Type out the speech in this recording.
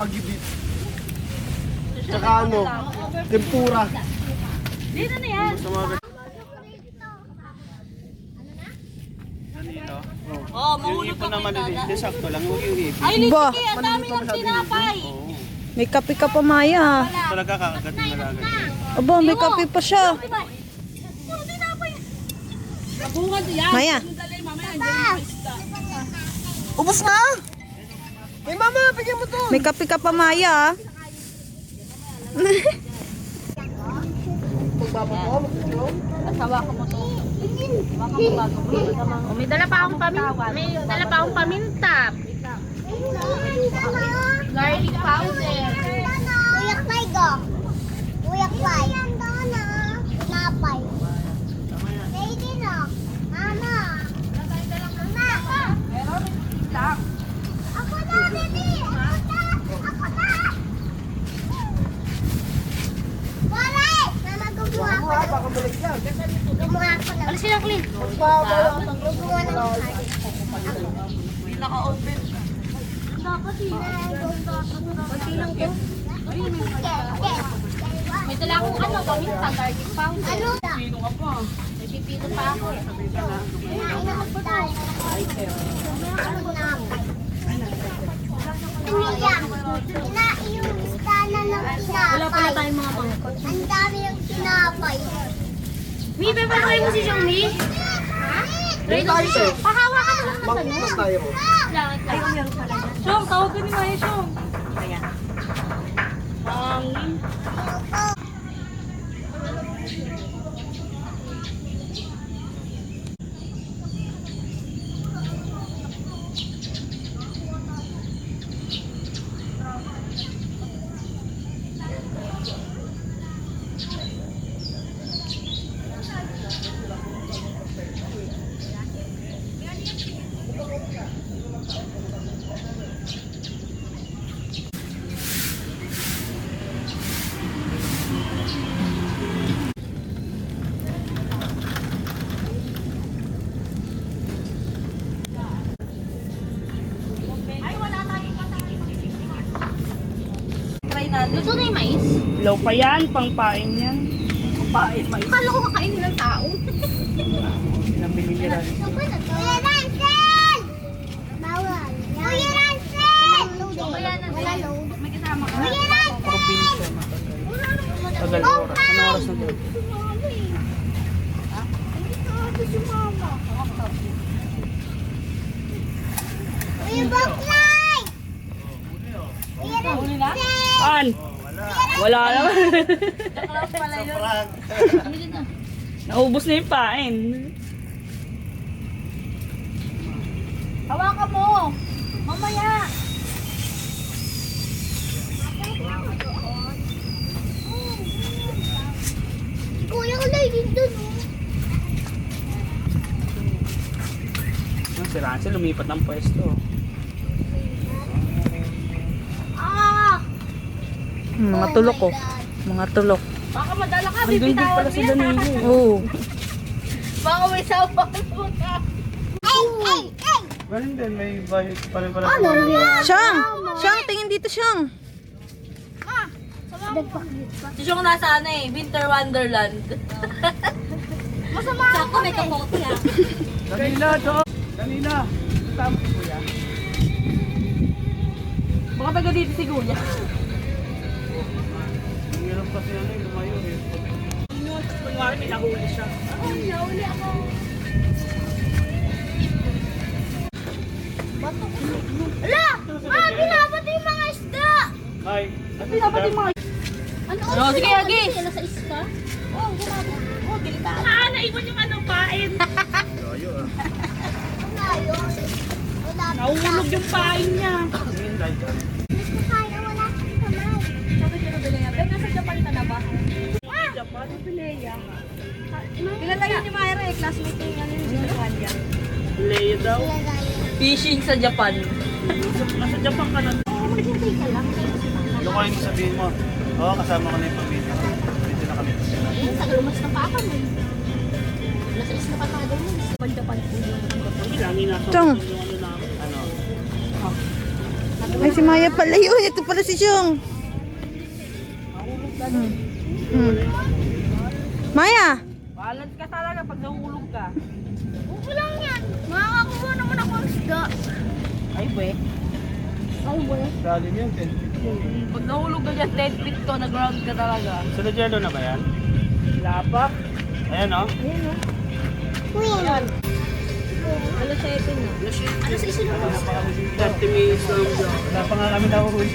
Pagibit. Tsaka ano, tempura. Dito na yan. Oh, Yung mahulog ipon ka naman kay din, Dada. sakto lang, huwag yung ipon. Ay, Ba? Litsiki, ang dami ng tinapay. Oo. May kape ka pa, Maya. Talaga kakagat yung nalagat. Aba, may kape pa siya. Puro tinapay. Nabungad yan. Maya. Ubus na! Eh mama, bigyan mo to! May kape ka pa, Maya. Asawa ko mo to. Baka mo bago mo. May dala pa akong paminta. May dala pa akong paminta. Garlic powder. Uyak play go. Uyak play. Napay. Lady no. Mama. Mama. Ako na, baby. Ako na. Wala eh. Mama, gumawa ako. Baka balik yan. Gumawa ako ng. Alis silang clean. Gumawa ng card. May naka-open. May dala akong ano, paminta, garlic powder. Ano? Sino ka pa? May pipino pa ako. Yung istana ng tinapay. Wala pala tayong mga bangkot. Ang dami ng tinapay. Mi, bebay mo si Xiaomi? Ha? Balik tayo sir. Pahawa ka lang. Mangkumas tayo mo. Xiong, tawag ka ni Maya, Xiong. Ayan. Luto na yung mais? Low pa yan, pangpain yan. Pain, mais. Akala ko kakainin ng tao. Nabili nila. Kuya Ransel! Bawal. Kuya Ransel! Kaya na Wala din. load. May kasama ka. Kuya Ransel! Probinsya matagal. Tagal oras. Anong oras na doon? Kuya Baklay! Kuya Ransel! An? Wala naman. Joke pala yun. Naubos na yung pain. Hawakan mo. Mamaya. Kuya ko lang din dun. Si Ransel lumipat ng pwesto. Ah! Mga tulok ko. Mga tulok. Baka madala ka, Nandun din bibitawan pala mo si yan. Danilo. Oo. Baka may sawa mo ka. Ay! Ay! Ay! Ganun din, may bayad pa rin pala. Siyang! Siyang, tingin dito, Siyang. Si Xiong nasa ano eh, Winter Wonderland. Masama ako. Sako may kamote ha. Kanina, Dok! Kanina! Tama si Kuya. Baka taga dito si Kuya. Ang hirap kasi ano, lumayo eh. Kunwari may nahuli siya. Ay, nauli ako. Ala! Ah, binabati yung mga isda! Ay, Dapat yung mga... Ano? Oh, sige, Agi. Sila sa isda? Oh, binabati. Oh, delikado. Ah, naiwan yung ano pain. layo ah. Malayo. Wala. Nahulog yung pain niya. Tingin tayo dyan. Gusto kaya wala kang kamay. Sabi ko na bilhin niya. Nasa Japan ka na ba? Japan, Leia. Kilala yun ni Myra eh. Classmate ko yung ano yun. Si Kanya. Leia daw. Sila gaya. Fishing sa Japan. Nasa Japan ka na. Ano ko yung sabihin mo? Oo, kasama ko na yung pamilya. Dito na kami. Ayun, sa lumas na pa ako. Nasa isla pa tayo mo. Japan po yung Lagi nasa Chong. yung ano namin. Ano? Ay, si Maya pala yun. Ito pala si Xiong. Maya! Balance ka talaga pag nahulog ka. Okay lang yan. Makakakuha naman ako ng isda. Ay, we. Lalim yan, 10 feet. Pag nahulog ka dyan, 10 feet to, nag-ground ka talaga. Sunod yelo na ba yan? Wala pa. Ayan o. Ayan. Alas 7 na. Alas 6 na. 30 minutes na. Wala pa nga kami nahuhuli.